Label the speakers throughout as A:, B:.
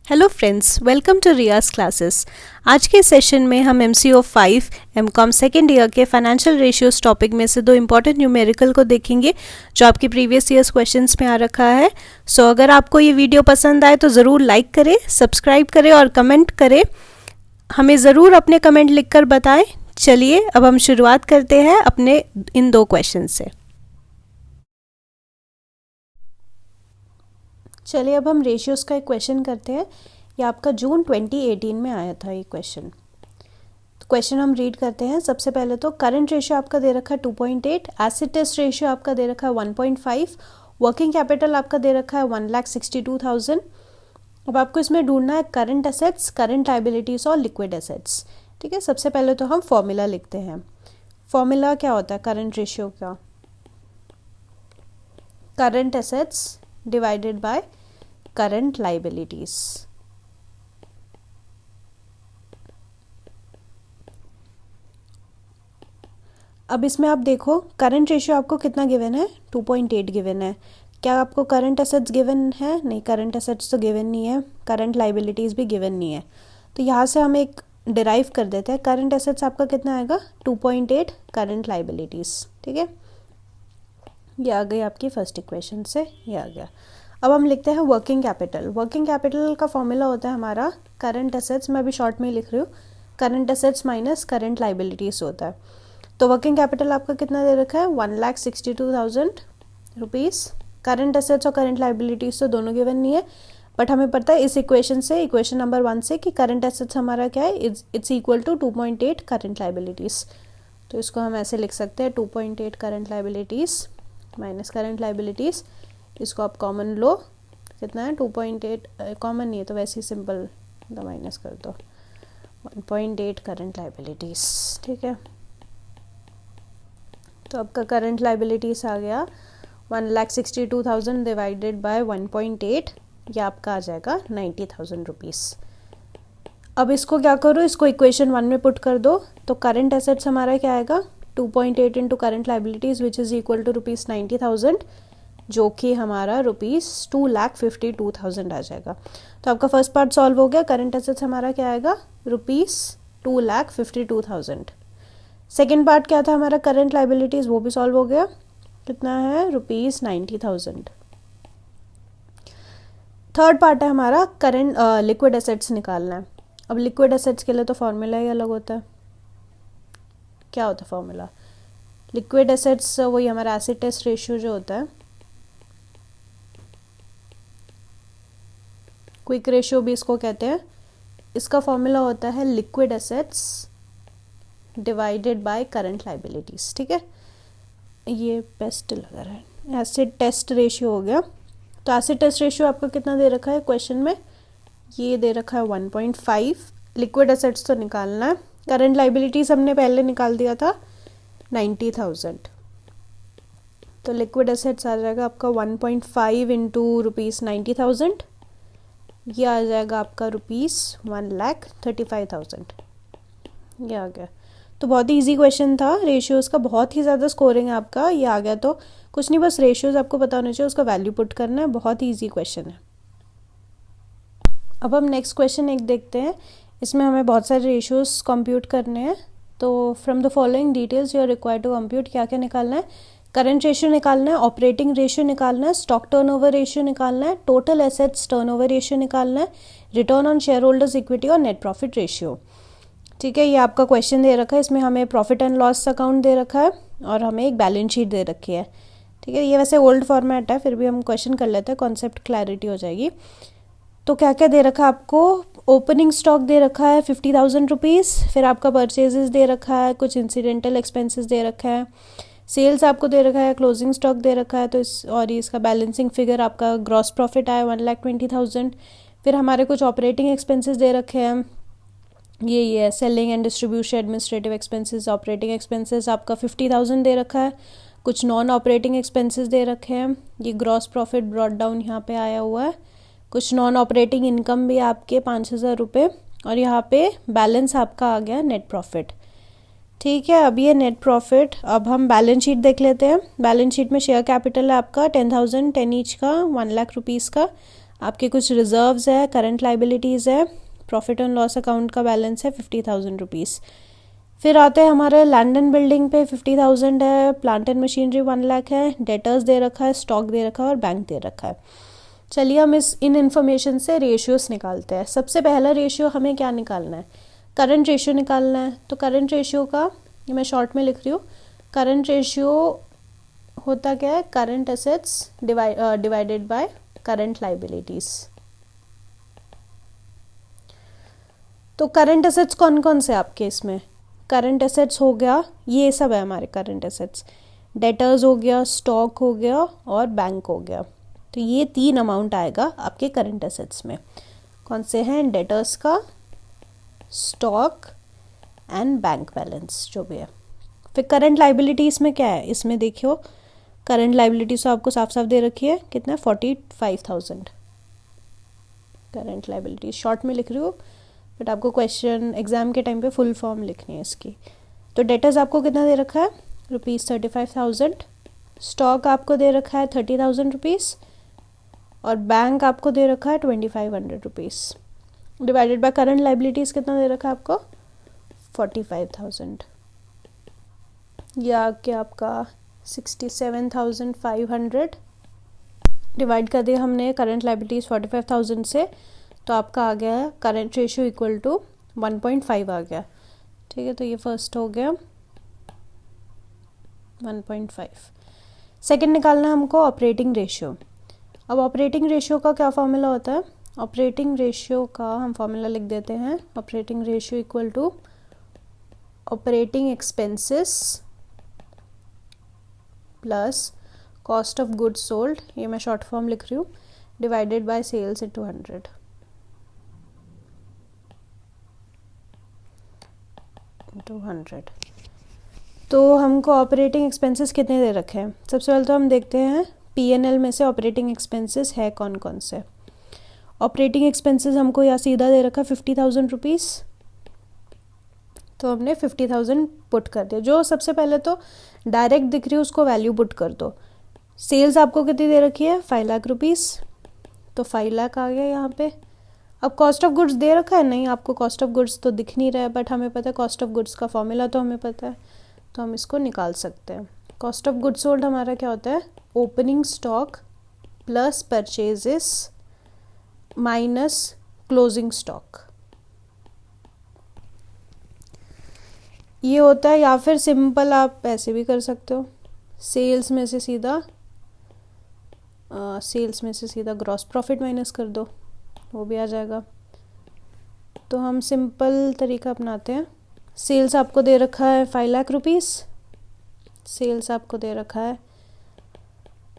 A: Hello friends, welcome to Riyaz classes. आज के session में हम MCO 5 MCOM सेकेंड ईयर के फाइनेंशियल रेशियोज टॉपिक में से दो इम्पॉर्टेंट न्यूमेरिकल को देखेंगे जो आपके प्रीवियस ईयर्स क्वेश्चंस में आ रखा है। अगर आपको ये वीडियो पसंद आए तो ज़रूर लाइक करें, सब्सक्राइब करें और कमेंट करें। हमें ज़रूर अपने कमेंट लिखकर बताएं। चलिए अब हम शुरुआत करते हैं अपने इन दो क्वेश्चन से। चलिए अब हम रेशियोज़ का एक क्वेश्चन करते हैं। ये आपका जून 2018 में आया था ये क्वेश्चन। तो क्वेश्चन हम रीड करते हैं। सबसे पहले तो करंट रेशियो आपका दे रखा है 2.8, एसिड टेस्ट रेशियो आपका दे रखा है 1.5, वर्किंग कैपिटल आपका दे रखा है 1,62,000। अब आपको इसमें ढूंढना है करंट एसेट्स, करंट लाइबिलिटीज़ और लिक्विड एसेट्स। ठीक है, सबसे पहले तो हम फॉर्मूला लिखते हैं। फॉर्मूला क्या होता है करंट रेशियो का? Current assets divided by current liabilities. अब इसमें आप देखो करंट रेशियो आपको कितना गिवन है? 2.8 गिवन है। क्या आपको करंट एसेट्स गिवन है? नहीं, करंट एसेट्स तो गिवन नहीं है, करंट लाइबिलिटीज़ भी गिवन नहीं है। तो यहाँ से हम एक डिराइव कर देते हैं। करंट एसेट्स आपका कितना आएगा? 2.8 करंट लाइबिलिटीज़। ठीक है, ये आ गई आपकी फर्स्ट इक्वेशन से, ये आ गया। अब हम लिखते हैं वर्किंग कैपिटल। वर्किंग कैपिटल का फॉर्मूला होता है हमारा करंट एसेट्स, मैं अभी शॉर्ट में ही लिख रही हूँ, current assets minus current liabilities होता है। तो वर्किंग कैपिटल आपका कितना दे रखा है? 1,62,000 रुपीज़। करंट एसेट्स और करंट लाइबिलिटीज़ तो दोनों गिवन नहीं है, बट हमें पता है इस इक्वेशन से, इक्वेशन नंबर 1 से, कि करंट एसेट्स हमारा क्या है? It's equal to 2.8 current liabilities. तो इसको हम ऐसे लिख सकते हैं 2.8 current liabilities minus current liabilities. इसको आप कॉमन लो, कितना है? 2.8 कॉमन नहीं है तो वैसे ही सिंपल माइनस कर दो, 1.8 करंट लाइबिलिटीज़। ठीक है, तो आपका करंट लाइबिलिटीज़ आ गया 1,62,000 डिवाइडेड बाय 1.8, ये आपका आ जाएगा 90,000 रुपीज़। अब इसको क्या करो, इसको इक्वेशन 1 में पुट कर दो। तो करंट एसेट्स हमारा क्या आएगा? 2.8 into current liabilities which is equal to ₹90,000, जो कि हमारा ₹2,52,000 आ जाएगा। तो आपका फर्स्ट पार्ट सॉल्व हो गया। करंट एसेट्स हमारा क्या आएगा? ₹2,52,000। सेकेंड पार्ट क्या था हमारा? करंट लाइबिलिटीज़, वो भी सॉल्व हो गया। कितना है? ₹90,000। थर्ड पार्ट है हमारा करंट लिक्विड एसेट्स निकालना है। अब लिक्विड एसेट्स के लिए तो फॉर्मूला ही अलग होता है। क्या होता है फॉर्मूला? लिक्विड एसेट्स वही हमारा एसिड टेस्ट रेशियो जो होता है, क्विक रेशियो भी इसको कहते हैं। इसका फॉर्मूला होता है liquid assets divided by current liabilities. ठीक है, ये बेस्ट लग रहा है। एसिड टेस्ट रेशियो हो गया। तो एसिड टेस्ट रेशियो आपको कितना दे रखा है क्वेश्चन में? ये दे रखा है 1.5। लिक्विड एसेट्स तो निकालना है। करंट लाइबिलिटीज़ हमने पहले निकाल दिया था 90,000। तो लिक्विड एसेट्स आ जाएगा आपका 1.5 इंटू ₹90,000, ये आ जाएगा आपका ₹1,35,000। ये आ गया। तो बहुत ही इजी क्वेश्चन था रेशियोज़ का, बहुत ही ज़्यादा स्कोरिंग है आपका। ये आ गया तो कुछ नहीं, बस रेशियोज़ आपको पता होना चाहिए, उसका वैल्यू पुट करना है। बहुत ही इजी क्वेश्चन है। अब हम नेक्स्ट क्वेश्चन एक देखते हैं। इसमें हमें बहुत सारे रेशियोज़ कंप्यूट करने हैं। तो from the following details you are required to compute, क्या क्या निकालना है? करंट रेशियो निकालना है, ऑपरेटिंग रेशियो निकालना है, स्टॉक टर्नओवर रेशियो निकालना है, टोटल एसेट्स टर्नओवर रेशियो निकालना है, return on share holders equity और नेट प्रॉफिट रेशियो। ठीक है, ये आपका क्वेश्चन दे रखा है। इसमें हमें प्रॉफिट एंड लॉस अकाउंट दे रखा है और हमें एक बैलेंस शीट दे रखी है। ठीक है, ये वैसे ओल्ड फॉर्मेट है, फिर भी हम क्वेश्चन कर लेते हैं, कॉन्सेप्ट क्लैरिटी हो जाएगी। तो क्या क्या दे रखा है आपको? ओपनिंग स्टॉक दे रखा है 50,000 रुपीज़, फिर आपका परचेजेस दे रखा है, कुछ इंसिडेंटल एक्सपेंसेस दे रखा है, सेल्स आपको दे रखा है, क्लोजिंग स्टॉक दे रखा है। तो इसका बैलेंसिंग फिगर आपका ग्रॉस प्रॉफिट आया 1,20,000। फिर हमारे कुछ ऑपरेटिंग एक्सपेंसेस दे रखे हैं, ये है selling and distribution administrative expenses. Operating expenses आपका 50,000 दे रखा है। कुछ नॉन ऑपरेटिंग एक्सपेंसेस दे रखे हैं, ये ग्रॉस प्रॉफिट ब्रॉट डाउन यहाँ पे आया हुआ है। कुछ नॉन ऑपरेटिंग इनकम भी आपके 5,000 रुपये, और यहाँ पे बैलेंस आपका आ गया नेट प्रॉफिट। ठीक है, अब ये नेट प्रॉफिट, अब हम बैलेंस शीट देख लेते हैं। बैलेंस शीट में शेयर कैपिटल है आपका 10,000, 10 ईच का, 1 लाख रुपीज़ का। आपके कुछ रिजर्व्स है, करंट लाइबिलिटीज़ है, प्रॉफिट एंड लॉस अकाउंट का बैलेंस है 50,000 रुपीज़। फिर आते हैं हमारे लैंड एंड बिल्डिंग पे 50,000 है, प्लांट एंड मशीनरी 1 लाख है, डेटर्स दे रखा है, स्टॉक दे रखा है और बैंक दे रखा है। चलिए हम इन इन्फॉर्मेशन से रेशियोस निकालते हैं। सबसे पहला रेशियो हमें क्या निकालना है, करंट रेशियो निकालना है। तो करंट रेशियो का ये मैं शॉर्ट में लिख रही हूँ, करंट रेशियो होता क्या है, current assets divided by current liabilities. तो करंट एसेट्स कौन कौन से आपके इसमें, करंट एसेट्स हो गया, ये सब है हमारे करंट एसेट्स, डेटर्स हो गया, स्टॉक हो गया और बैंक हो गया। तो ये 3 अमाउंट आएगा आपके करंट एसेट्स में। कौन से हैं, डेटर्स का, स्टॉक एंड बैंक बैलेंस जो भी है। फिर करंट लाइबिलिटीज़ में क्या है, इसमें देखियो करंट लाइबिलिटीज तो आपको साफ साफ दे रखी है, कितना 45,000 करंट लाइबिलिटीज। शॉर्ट में लिख रही हूँ बट आपको क्वेश्चन एग्जाम के टाइम पे फुल फॉर्म लिखनी है इसकी। तो डेटर्स आपको कितना दे रखा है, ₹35,000। स्टॉक आपको दे रखा है 30,000 रुपीज़ और बैंक आपको दे रखा है 2,500 rupees. Divided by current liabilities कितना दे रखा है आपको, 45,000। या कि आपका 67,500 डिवाइड कर दिया हमने करंट लाइबिलिटीज़ 45,000 से, तो आपका आ गया है करंट रेशियो इक्वल टू 1.5 आ गया। ठीक है, तो ये फर्स्ट हो गया 1.5। सेकंड निकालना है हमको ऑपरेटिंग रेशियो। अब ऑपरेटिंग रेशियो का क्या फॉर्मूला होता है, ऑपरेटिंग रेशियो का हम फॉर्मूला लिख देते हैं, operating ratio equal to operating expenses plus cost of goods sold, ये मैं शॉर्ट फॉर्म लिख रही हूँ, डिवाइडेड बाय सेल्स इनटू 100। तो हमको ऑपरेटिंग एक्सपेंसेस कितने दे रखे हैं, सबसे पहले तो हम देखते हैं P&L में से ऑपरेटिंग एक्सपेंसेस है कौन कौन से। ऑपरेटिंग एक्सपेंसेस हमको यहाँ सीधा दे रखा है 50,000 रुपीज़, तो हमने 50,000 पुट कर दिया। जो सबसे पहले तो डायरेक्ट दिख रही है उसको वैल्यू पुट कर दो। सेल्स आपको कितनी दे रखी है, 5 लाख रुपीज़, तो 5 लाख आ गया यहाँ पे। अब कॉस्ट ऑफ गुड्स दे रखा है, नहीं आपको कॉस्ट ऑफ गुड्स तो दिख नहीं रहा है, बट हमें पता है कॉस्ट ऑफ गुड्स का फॉर्मूला तो हमें पता है, तो हम इसको निकाल सकते हैं। कॉस्ट ऑफ गुड्स सोल्ड हमारा क्या होता है, opening stock plus purchases minus closing stock, ये होता है। या फिर सिंपल आप ऐसे भी कर सकते हो, सेल्स में से सीधा ग्रॉस प्रॉफिट माइनस कर दो, वो भी आ जाएगा। तो हम सिंपल तरीका अपनाते हैं। सेल्स आपको दे रखा है 5 लाख रुपीज़, सेल्स आपको दे रखा है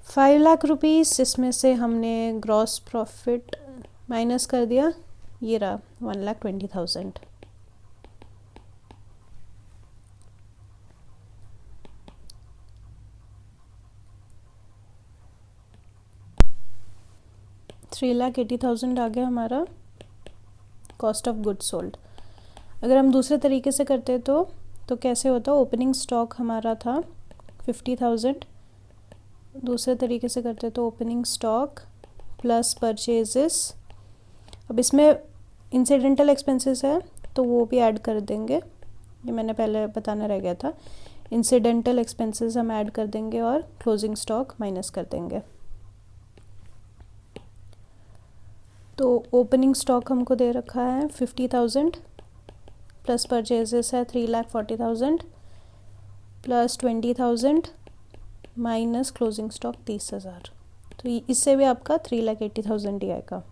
A: 5 लाख रुपीज़, इसमें से हमने ग्रॉस प्रॉफिट माइनस कर दिया, ये रहा 1,20,000। $3,80,000 आ गया हमारा कॉस्ट ऑफ गुड्स सोल्ड। अगर हम दूसरे तरीके से करते तो कैसे होता, ओपनिंग स्टॉक हमारा था 50,000, दूसरे तरीके से करते तो ओपनिंग स्टॉक प्लस परचेजेस। अब इसमें इंसिडेंटल एक्सपेंसेस है तो वो भी ऐड कर देंगे, ये मैंने पहले बताना रह गया था। इंसिडेंटल एक्सपेंसेस हम ऐड कर देंगे और क्लोजिंग स्टॉक माइनस कर देंगे। तो ओपनिंग स्टॉक हमको दे रखा है 50,000 प्लस परचेजेस है 3,40,000 प्लस 20,000 माइनस क्लोजिंग स्टॉक 30,000, तो इससे भी आपका 3,80,000 ही आएगा।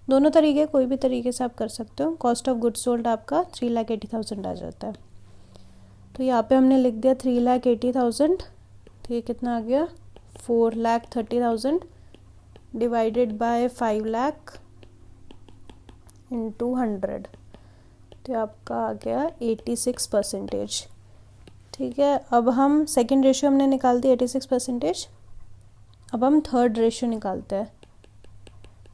A: दोनों तरीके, कोई भी तरीके से आप कर सकते हो। कॉस्ट ऑफ गुड्स सोल्ड आपका 3,80,000 आ जाता है। तो यहाँ पे हमने लिख दिया 3,80,000, तो ये कितना आ गया 4,30,000 डिवाइडेड बाय 5 लाख इंटू 100, तो आपका आ गया 86%। ठीक है, अब हम सेकेंड रेशियो हमने निकाल दी 86%। अब हम थर्ड रेशियो निकालते हैं।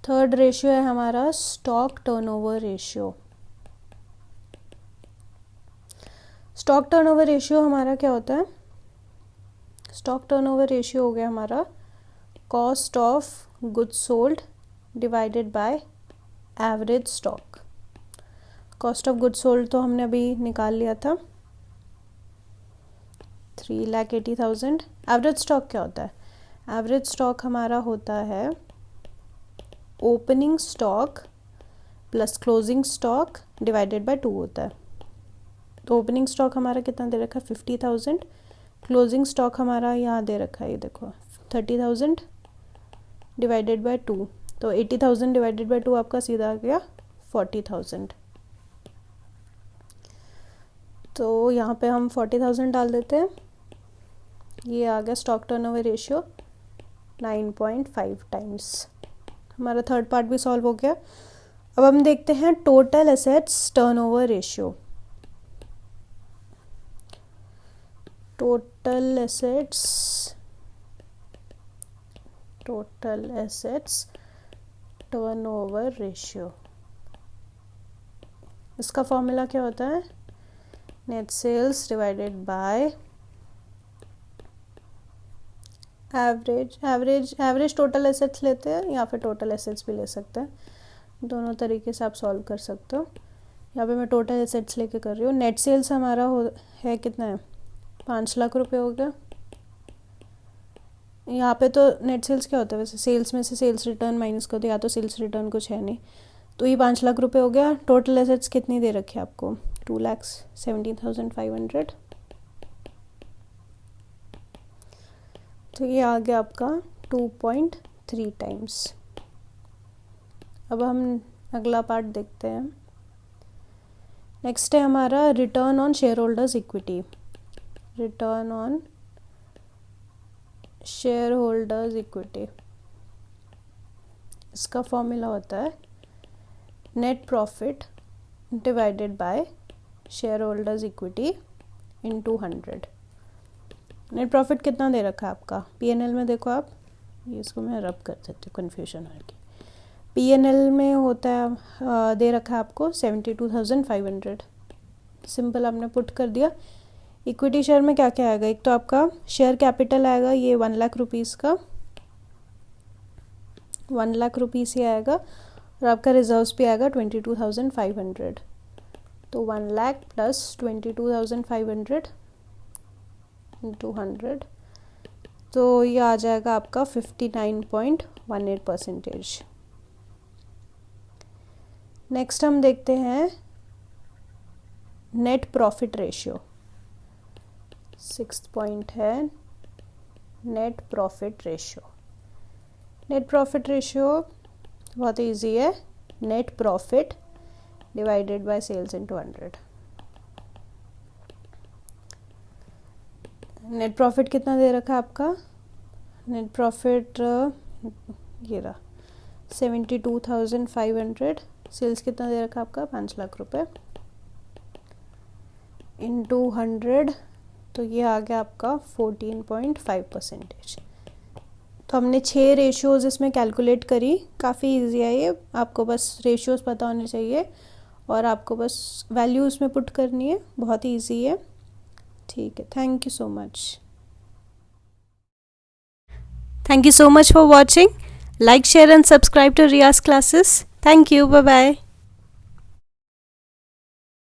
A: थर्ड रेशियो है हमारा stock turnover ratio. Stock turnover ratio हमारा क्या होता है, स्टॉक टर्नओवर रेशियो हो गया हमारा cost of goods sold divided by average stock. Cost of goods sold तो हमने अभी निकाल लिया था, 3,80,000। एवरेज स्टॉक क्या होता है? एवरेज स्टॉक हमारा होता है opening stock plus closing stock divided by 2 होता है। तो ओपनिंग स्टॉक हमारा कितना दे रखा है? 50,000। क्लोजिंग स्टॉक हमारा यहाँ दे रखा है, ये देखो 30,000 डिवाइडेड बाय 2। तो 80,000 डिवाइडेड बाय 2 आपका सीधा आ गया 40,000। तो यहाँ पे हम 40,000 डाल देते हैं। ये आ गया स्टॉक टर्नओवर रेशियो 9.5 टाइम्स। हमारा थर्ड पार्ट भी सॉल्व हो गया। अब हम देखते हैं total assets turnover ratio. Total assets turnover ratio, इसका फॉर्मूला क्या होता है? Net sales divided by average total assets लेते हैं या फिर टोटल एसेट्स भी ले सकते हैं, दोनों तरीके से आप सॉल्व कर सकते हो। यहाँ पे मैं टोटल एसेट्स लेके कर रही हूँ। नेट सेल्स हमारा है कितना है? 5 लाख रुपए हो गया। यहाँ पे तो नेट सेल्स क्या होता है वैसे? सेल्स में से सेल्स रिटर्न माइनस कर दो, या तो सेल्स रिटर्न कुछ है नहीं, तो ये 5 लाख रुपए हो गया। टोटल एसेट्स कितनी दे रखी है आपको? 2,70,500। तो ये आ गया आपका 2.3 टाइम्स। अब हम अगला पार्ट देखते हैं। नेक्स्ट है हमारा return on share holders equity. Return on share holders equity, इसका फॉर्मूला होता है net profit divided bye share holders equity into 100। Net profit कितना दे रखा है आपका? पीएनएल में देखो आप, ये इसको मैं रब कर देती हूँ कन्फ्यूजन है कि पीएनएल में होता है, दे रखा है आपको 72,500। सिंपल आपने पुट कर दिया। इक्विटी शेयर में क्या क्या आएगा? एक तो आपका शेयर कैपिटल आएगा, ये 1 लाख रुपीज़ का, 1 लाख रुपीज़ ही आएगा, और आपका रिजर्व्स भी आएगा 22,500। तो 1 लाख प्लस 22,500 इंटू 100, तो ये आ जाएगा आपका 59.18%। नेक्स्ट हम देखते हैं net profit ratio. 6th point है net profit ratio. Net profit ratio बहुत इजी है, net profit divided by sales into 100। Net profit कितना दे रखा है आपका? नेट प्रॉफिट ये रहा 72,500। सेल्स कितना दे रखा है आपका? 5 लाख रुपए इंटू 100, तो ये आ गया आपका 14.5%। तो हमने 6 रेशियोज़ इसमें कैलकुलेट करी। काफ़ी इजी है ये, आपको बस रेशियोज़ पता होने चाहिए और आपको बस वैल्यूज़ में पुट करनी है। बहुत ही ईजी है। ठीक है, thank you so much. Thank you so much for watching. Like, share and subscribe to Riya's classes. Thank you. Bye-bye.